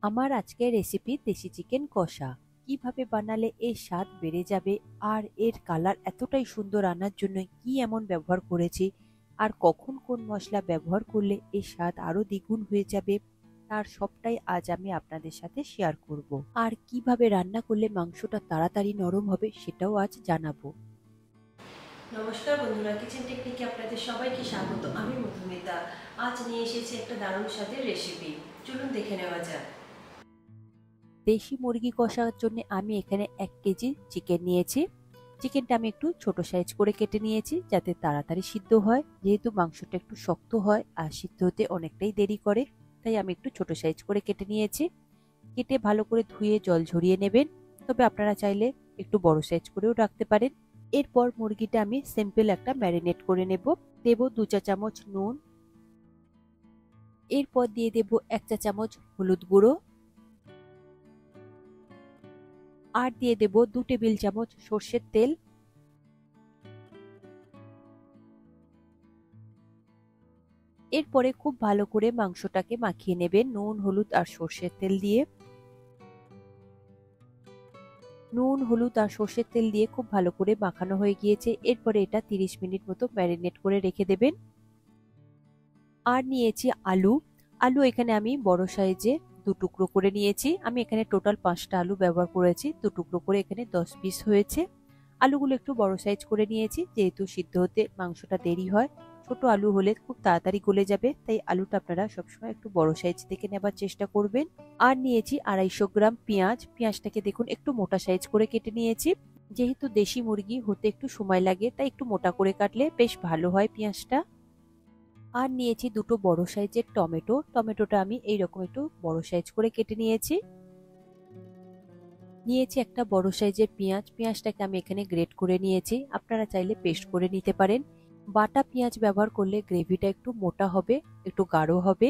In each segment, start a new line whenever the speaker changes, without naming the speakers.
আমার আজকের রেসিপি দেশি চিকেন কষা। কিভাবে বানালে এর স্বাদ বেড়ে যাবে আর এর কালার এতটাই সুন্দর আনার জন্য কি এমন ব্যবহার করেছি আর কখন কোন মশলা ব্যবহার করলে এর স্বাদ আরো দ্বিগুণ হয়ে যাবে তার সবটাই আজ আমি আপনাদের সাথে শেয়ার করব। আর কিভাবে রান্না করলে মাংসটা তাড়াতাড়ি নরম হবে সেটাও আজ জানাবো।
নমস্কার বন্ধুরা, কিচেন টেকনিকে আপনাদের সবাইকে স্বাগত। আমি মধুমিতা। আজ নিয়ে এসেছি একটা দারুণ স্বাদের রেসিপি। চলুন দেখে নেওয়া যাক।
দেশি মুরগি কষার জন্য আমি এখানে 1 কেজি চিকেন নিয়েছি। চিকেনটা আমি একটু ছোট সাইজ করে কেটে নিয়েছি যাতে তাড়াতাড়ি সিদ্ধ হয়, যেহেতু মাংসটা একটু শক্ত হয় আর সিদ্ধ হতে অনেকটাই দেরি করে, তাই আমি একটু ছোট সাইজ করে কেটে নিয়েছি। কেটে ভালো করে ধুয়ে জল ঝরিয়ে নেবেন, তবে আপনারা চাইলে একটু বড় সাইজ করেও রাখতে পারেন। এরপর মুরগিটা আমি সিম্পল একটা ম্যারিনেট করে নেব। দেব 2 চা চামচ নুন, এরপর দিয়ে দেব 1 চা চামচ হলুদ গুঁড়ো, আর দিয়ে দেব 2 টেবিল চামচ সর্ষের তেল। এরপরে খুব ভালো করে মাংসটাকে মাখিয়ে নেবেন নুন, হলুদ আর সর্ষের তেল দিয়ে। নুন, হলুদ আর সর্ষের তেল দিয়ে খুব ভালো করে মাখানো হয়ে গিয়েছে। এরপরে এটা 30 মিনিট মতো ম্যারিনেট করে রেখে দেবেন। আর নিয়েছি আলু। আলু এখানে আমি বড় সাইজে 2 টুকরো করে নিয়েছি। আমি এখানে টোটাল 5টা আলু ব্যবহার করেছি। 2 টুকরো করে এখানে 10 পিস হয়েছে। আলুগুলো একটু বড় সাইজ করে নিয়েছি, যেহেতু সিদ্ধ হতে মাংসটা দেরি হয়। ছোট আলু হলে খুব তাড়াতাড়ি গলে যাবে, তাই আলুটা আপনারা সবসময় একটু বড় সাইজ থেকে নেবার চেষ্টা করবেন। আর নিয়েছি 250 গ্রাম পেঁয়াজ। পেঁয়াজটাকে দেখুন একটু মোটা সাইজ করে কেটে নিয়েছি। যেহেতু দেশি মুরগি হতে একটু সময় লাগে, তাই একটু মোটা করে কাটলে বেশ ভালো হয় পেঁয়াজটা। আর নিয়েছি 2টো বড় সাইজের টমেটো। টমেটোটা আমি এইরকম একটু বড় সাইজ করে কেটে নিয়েছি। নিয়েছি একটা বড় সাইজের পেঁয়াজ। পেঁয়াজটাকে আমি এখানে গ্রেট করে নিয়েছি। আপনারা চাইলে পেস্ট করে নিতে পারেন। বাটা পেঁয়াজ ব্যবহার করলে গ্রেভিটা একটু মোটা হবে, একটু গাঢ় হবে।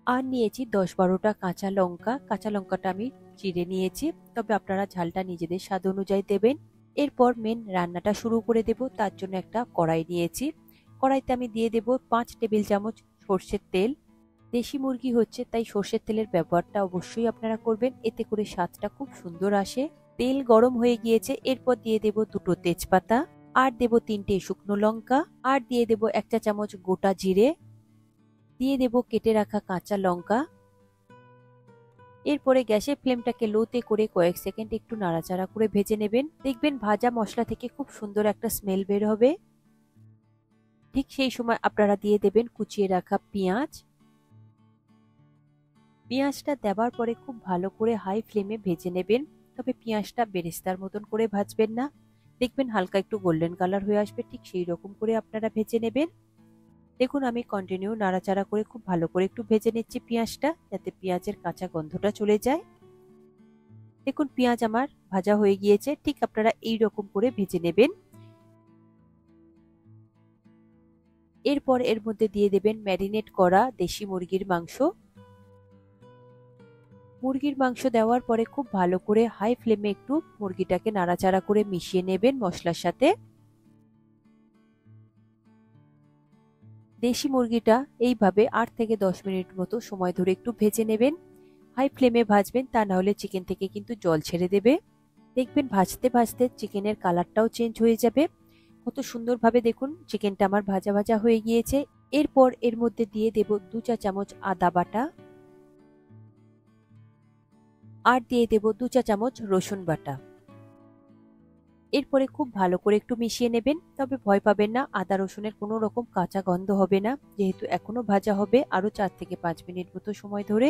আর নিয়েছি 10-12টা কাঁচা লঙ্কা। কাঁচা লঙ্কাটা আমি চিড়ে নিয়েছি, তবে আপনারা ঝালটা নিজেদের স্বাদ অনুযায়ী দেবেন। এরপর মেন রান্নাটা শুরু করে দেব। তার জন্য একটা কড়াই নিয়েছি। কড়াইতে আমি দিয়ে দেব 5 টেবিল চামচ সর্ষের তেল। দেশি মুরগি হচ্ছে, তাই সর্ষের তেলের ব্যবহারটা অবশ্যই আপনারা করবেন, এতে করে স্বাদটা খুব সুন্দর আসে। তেল গরম হয়ে গিয়েছে, এরপর দিয়ে দেব 2টো তেজপাতা, আর দেব 3টে শুকনো লঙ্কা, আর দিয়ে দেব 1 চা চামচ গোটা জিরে, দিয়ে দেব কেটে রাখা কাঁচা লঙ্কা। এরপরে গ্যাসের ফ্লেমটাকে লোতে করে কয়েক সেকেন্ড একটু নাড়াচাড়া করে ভেজে নেবেন। দেখবেন ভাজা মশলা থেকে খুব সুন্দর একটা স্মেল বের হবে। ঠিক সেই সময় আপনারা দিয়ে দেবেন কুচিয়ে রাখা পেঁয়াজ। পেঁয়াজটা দেওয়ার পরে খুব ভালো করে হাই ফ্লেমে ভেজে নেবেন, তবে পেঁয়াজটা বেরেস্তার মতন করে ভাজবেন না। দেখবেন হালকা একটু গোল্ডেন কালার হয়ে আসবে, ঠিক সেই রকম করে আপনারা ভেজে নেবেন। দেখুন আমি কন্টিনিউ নাড়াচাড়া করে খুব ভালো করে একটু ভেজে নিচ্ছি পেঁয়াজটা, যাতে পেঁয়াজের কাঁচা গন্ধটা চলে যায়। দেখুন পেঁয়াজ আমার ভাজা হয়ে গিয়েছে, ঠিক আপনারা এই রকম করে ভেজে নেবেন। এরপর এর মধ্যে দিয়ে দেবেন ম্যারিনেট করা দেশি মুরগির মাংস। মুরগির মাংস দেওয়ার পরে খুব ভালো করে হাই ফ্লেমে একটু মুরগিটাকে নাড়াচাড়া করে মিশিয়ে নেবেন মশলার সাথে। দেশি মুরগিটা এইভাবে 8 থেকে 10 মিনিট মতো সময় ধরে একটু ভেজে নেবেন। হাই ফ্লেমে ভাজবেন, তা না হলে চিকেন থেকে কিন্তু জল ছেড়ে দেবে। দেখবেন ভাজতে ভাজতে চিকেনের কালারটাও চেঞ্জ হয়ে যাবে। কত সুন্দরভাবে দেখুন চিকেনটা আমার ভাজা ভাজা হয়ে গিয়েছে। এরপর এর মধ্যে দিয়ে দেব 2 চা চামচ আদা বাটা, আর দিয়ে দেব 2 চা চামচ রসুন বাটা। এরপরে খুব ভালো করে একটু মিশিয়ে নেবেন, তবে ভয় পাবেন না, আদা রসুনের কোনো রকম কাঁচা গন্ধ হবে না, যেহেতু এখনো ভাজা হবে আরো 4 থেকে 5 মিনিট মতো সময় ধরে।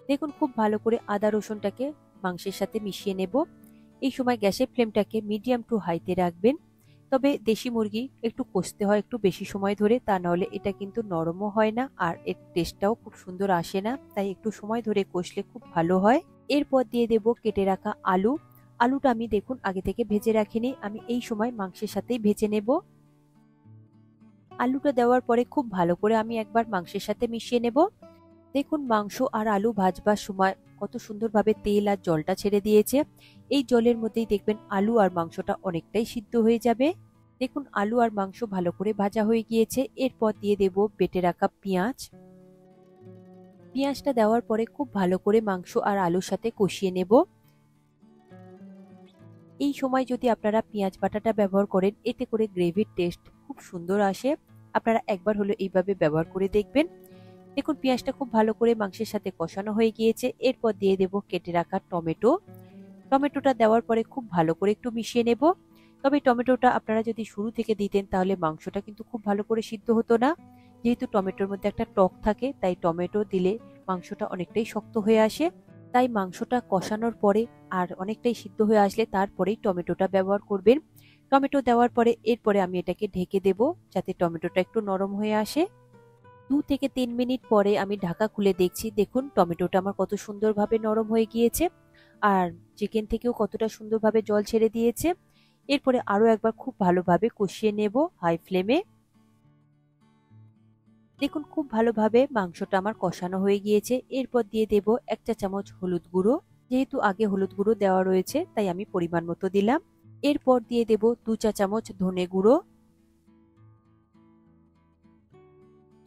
দেখুন খুব ভালো করে আদা রসুনটাকে মাংসের সাথে মিশিয়ে নেব। এই সময় গ্যাসের ফ্লেমটাকে মিডিয়াম টু হাইতে রাখবেন। তবে দেশি মুরগি একটু কষতে হয় একটু বেশি সময় ধরে, তা নাহলে এটা কিন্তু নরমও হয় না আর এর টেস্টটাও খুব সুন্দর আসে না, তাই একটু সময় ধরে কষলে খুব ভালো হয়। এরপর দিয়ে দেব কেটে রাখা আলু। আলুটা আমি দেখুন আগে থেকে ভেজে রাখিনি, আমি এই সময় মাংসের সাথেই ভেজে নেব। আলুটা দেওয়ার পরে খুব ভালো করে আমি একবার মাংসের সাথে মিশিয়ে নেব। দেখুন মাংস আর আলু ভাজবার সময় কত সুন্দরভাবে তেল আর জলটা ছেড়ে দিয়েছে। এই জলের মধ্যেই দেখবেন আলু আর মাংসটা অনেকটাই সিদ্ধ হয়ে যাবে। দেখুন আলু আর মাংস ভালো করে ভাজা হয়ে গিয়েছে। এরপর দিয়ে দেব বেটে রাখা পেঁয়াজ। পেঁয়াজটা দেওয়ার পরে খুব ভালো করে মাংস আর আলুর সাথে কষিয়ে নেব। এই সময় যদি আপনারা পেঁয়াজ বাটাটা ব্যবহার করেন, এতে করে গ্রেভির টেস্ট খুব সুন্দর আসে। আপনারা একবার হলো এইভাবে ব্যবহার করে দেখবেন। দেখুন পেঁয়াজটা খুব ভালো করে মাংসের সাথে কষানো হয়ে গিয়েছে। এরপর দিয়ে দেব কেটে রাখা টমেটো। টমেটোটা দেওয়ার পরে খুব ভালো করে একটু মিশিয়ে নেব। তবে টমেটোটা আপনারা যদি শুরু থেকে দিতেন তাহলে মাংসটা কিন্তু খুব ভালো করে সিদ্ধ হতো না। যেহেতু টমেটোর মধ্যে একটা টক থাকে, তাই টমেটো দিলে মাংসটা অনেকটাই শক্ত হয়ে আসে। তাই মাংসটা কষানোর পরে আর অনেকটাই সিদ্ধ হয়ে আসলে তারপরেই টমেটোটা ব্যবহার করবেন। টমেটো দেওয়ার পরে এরপরে আমি এটাকে ঢেকে দেব, যাতে টমেটোটা একটু নরম হয়ে আসে। 2 থেকে 3 মিনিট পরে আমি ঢাকা খুলে দেখছি, দেখুন টমেটোটা আমার কত সুন্দরভাবে নরম হয়ে গিয়েছে আর চিকেন থেকেও কতটা সুন্দরভাবে জল ছেড়ে দিয়েছে। এরপরে আরো একবার খুব ভালোভাবে কষিয়ে নেব হাই ফ্লেমে। দেখুন খুব ভালোভাবে মাংসটা আমার কষানো হয়ে গিয়েছে। এরপর দিয়ে দেব 1 চা চামচ হলুদ গুঁড়ো। যেহেতু আগে হলুদ গুঁড়ো দেওয়া রয়েছে তাই আমি পরিমাণ মতো দিলাম। এরপর দিয়ে দেব 2 চা চামচ ধনে গুঁড়ো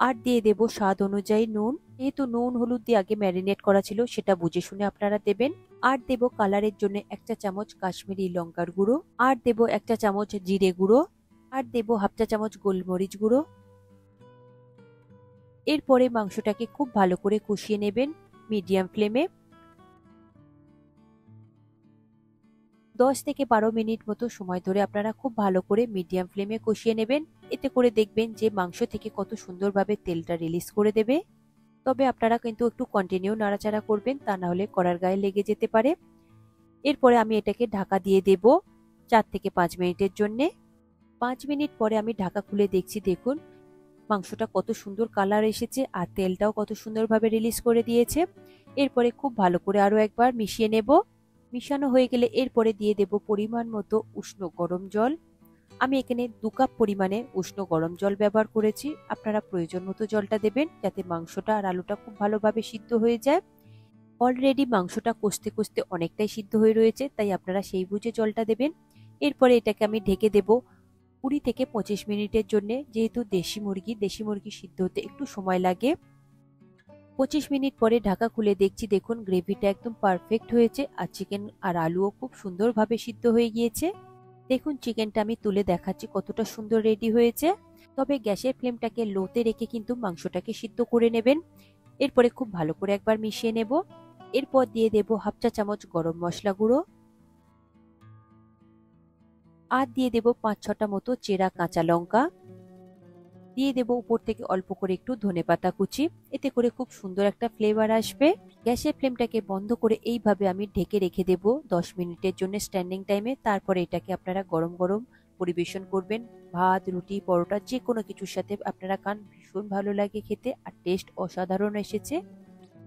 আর দিয়ে দেব স্বাদ অনুযায়ী নুন। যেহেতু নুন হলুদ দিয়ে আগে ম্যারিনেট করা ছিল, সেটা বুঝে শুনে আপনারা দেবেন। আর দেব কালারের জন্য 1 চা চামচ কাশ্মীরি লঙ্কার গুঁড়ো আর দেব 1 চা চামচ জিরে গুঁড়ো আর দেব হাফ চা চামচ গোলমরিচ গুঁড়ো। এরপরে মাংসটাকে খুব ভালো করে কষিয়ে নেবেন মিডিয়াম ফ্লেমে। 10 থেকে 12 মিনিট মতো সময় ধরে আপনারা খুব ভালো করে মিডিয়াম ফ্লেমে কষিয়ে নেবেন। এতে করে দেখবেন যে মাংস থেকে কত সুন্দরভাবে তেলটা রিলিজ করে দেবে। তবে আপনারা কিন্তু একটু কন্টিনিউ নাড়াচাড়া করবেন, তা না হলে কড়ার গায়ে লেগে যেতে পারে। এরপরে আমি এটাকে ঢাকা দিয়ে দেব 4 থেকে 5 মিনিটের জন্যে। 5 মিনিট পরে আমি ঢাকা খুলে দেখছি, দেখুন মাংসটা কত সুন্দর কালার এসেছে আর তেলটাও কত সুন্দরভাবে রিলিজ করে দিয়েছে। এরপরে খুব ভালো করে আরো একবার মিশিয়ে নেব। মিশানো হয়ে গেলে এরপরে দিয়ে দেব পরিমাণ মতো উষ্ণ গরম জল। আমি এখানে 2 কাপ পরিমাণে উষ্ণ গরম জল ব্যবহার করেছি। আপনারা প্রয়োজন মতো জলটা দেবেন, যাতে মাংসটা আর আলুটা খুব ভালোভাবে সিদ্ধ হয়ে যায়। অলরেডি মাংসটা কষতে কষতে অনেকটাই সিদ্ধ হয়ে রয়েছে, তাই আপনারা সেই বুঝে জলটা দেবেন। এরপরে এটাকে আমি ঢেকে দেব 20 থেকে 25 মিনিটের জন্য। যেহেতু দেশি মুরগি সিদ্ধ হতে একটু সময় লাগে। 25 মিনিট পরে ঢাকা খুলে দেখছি, দেখুন গ্রেভিটা একদম পারফেক্ট হয়েছে আর চিকেন আর আলুও খুব সুন্দরভাবে সিদ্ধ হয়ে গিয়েছে। দেখুন চিকেনটা আমি তুলে দেখাচ্ছি কতটা সুন্দর রেডি হয়েছে। তবে গ্যাসের ফ্লেমটাকে লোতে রেখে কিন্তু মাংসটাকে সিদ্ধ করে নেবেন। এরপরে খুব ভালো করে একবার মিশিয়ে নেব। এরপর দিয়ে দেব হাফ চা চামচ গরম মশলা গুঁড়ো আর দিয়ে দেব 5-6টা মতো চেরা কাঁচা লঙ্কা। দিয়ে দেব উপর থেকে অল্প করে একটু ধনেপাতা কুচি। এতে করে খুব সুন্দর একটা ফ্লেভার আসবে। গ্যাসের ফ্লেমটাকে বন্ধ করে এইভাবে আমি ঢেকে রেখে দেব 10 মিনিটের জন্য স্ট্যান্ডিং টাইমে। তারপরে এটাকে আপনারা গরম গরম পরিবেশন করবেন। ভাত, রুটি, পরোটা যে কোনো কিছুর সাথে আপনারা খান, ভীষণ ভালো লাগে খেতে আর টেস্ট অসাধারণ এসেছে।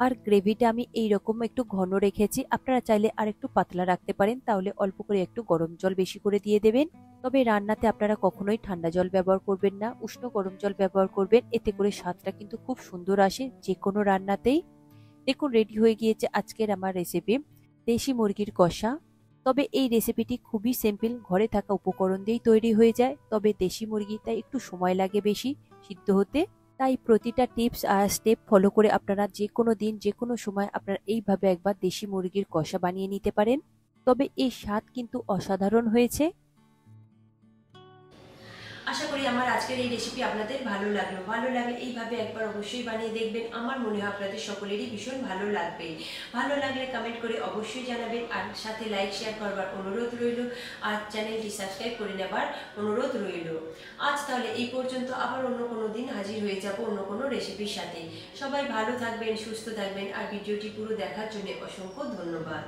আর গ্রেভিটা আমি এইরকম একটু ঘন রেখেছি। আপনারা চাইলে আর একটু পাতলা রাখতে পারেন, তাহলে অল্প করে একটু গরম জল বেশি করে দিয়ে দেবেন। তবে রান্নাতে আপনারা কখনোই ঠান্ডা জল ব্যবহার করবেন না, উষ্ণ গরম জল ব্যবহার করবেন। এতে করে স্বাদটা কিন্তু খুব সুন্দর আসে যে কোনো রান্নাতেই। দেখুন রেডি হয়ে গিয়েছে আজকের আমার রেসিপি, দেশি মুরগির কষা। তবে এই রেসিপিটি খুবই সিম্পল, ঘরে থাকা উপকরণ দিয়েই তৈরি হয়ে যায়। তবে দেশি মুরগি তাই একটু সময় লাগে বেশি সিদ্ধ হতে। তাই প্রতিটা টিপস আর স্টেপ ফলো করে আপনারা যে কোনো দিন যে কোনো সময় আপনারা এইভাবে একবার দেশি মুরগির কষা বানিয়ে নিতে পারেন। তবে এই স্বাদ কিন্তু অসাধারণ হয়েছে।
আশা করি আমার আজকের এই রেসিপি আপনাদের ভালো লাগলো। ভালো লাগলে এইভাবে একবার অবশ্যই বানিয়ে দেখবেন। আমার মনে হয় আপনাদের সকলেরই ভীষণ ভালো লাগবে। ভালো লাগলে কমেন্ট করে অবশ্যই জানাবেন আর সাথে লাইক শেয়ার করবার অনুরোধ রইল আর চ্যানেলটি সাবস্ক্রাইব করে নেবার অনুরোধ রইল। আজ তাহলে এই পর্যন্ত, আবার অন্য কোনো দিন হাজির হয়ে যাব অন্য কোনো রেসিপির সাথে। সবাই ভালো থাকবেন, সুস্থ থাকবেন আর ভিডিওটি পুরো দেখার জন্য অসংখ্য ধন্যবাদ।